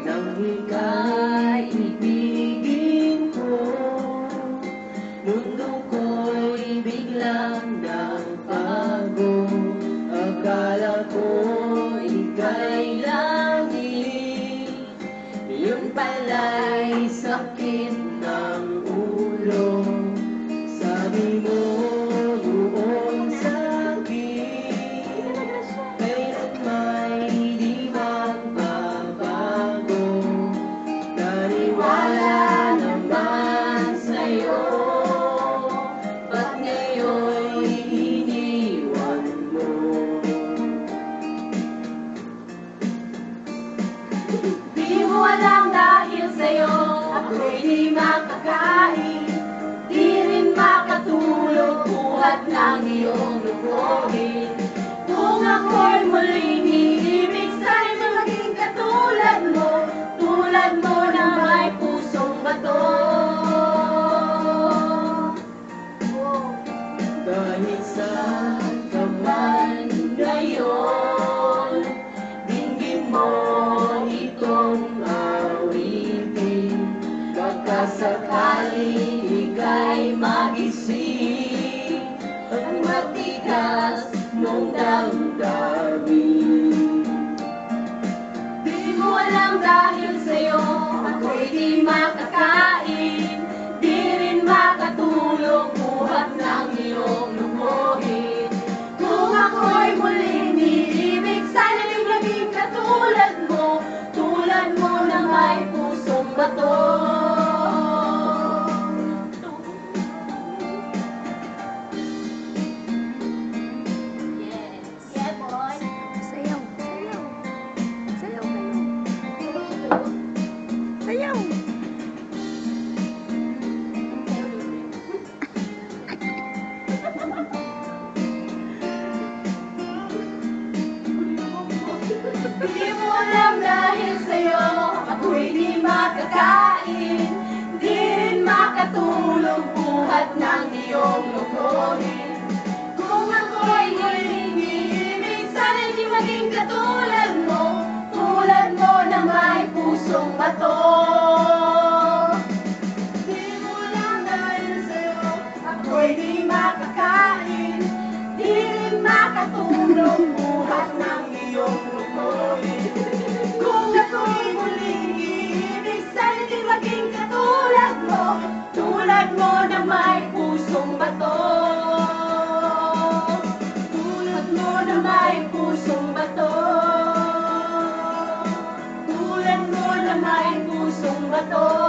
Nang ika'y ibigin ko, mundo ko'y biglang nagbago. Akala ko ika'y langit, yun pala'y sakit ng ulo. Sabi mo buong sakit, kailan may di magbabago. Naniwala naman sa'yo, ba't ngayon'y iniwan mo? Di mo alam dahil sa'yo ako'y di makakain, di rin makatulog buhat ng iyong lubuhin. Kung ako'y muling iibig, sana'y maging katulad mo na may pusong bato. Dahil saan ka man ngayon, dinggin mo itong awitin. Baka sakaling ika'y magising ang matigas mong damdamin. Di mo alam dahil sa'yo ako'y di makakain, di rin makatulog buhat ng iyong lubuhin. Kung ako'y muling iibig, sana'y maging katulad mo na may pusong bato. Di mo alam dahil sa'yo ako'y di makakain, di rin makatulog buhat ng iyong lubuhin. Kung ako'y muling iibig, sana'y di maging katulad mo na may pusong bato. Di mo alam dahil sa'yo ako'y di makakain, di rin makatulog buhat ng iyong lubuhin. Kung ako'y muling iibig, sana'y di maging katulad mo na may pusong bato. Tulad mo na may pusong bato. Tulad mo na may pusong bato.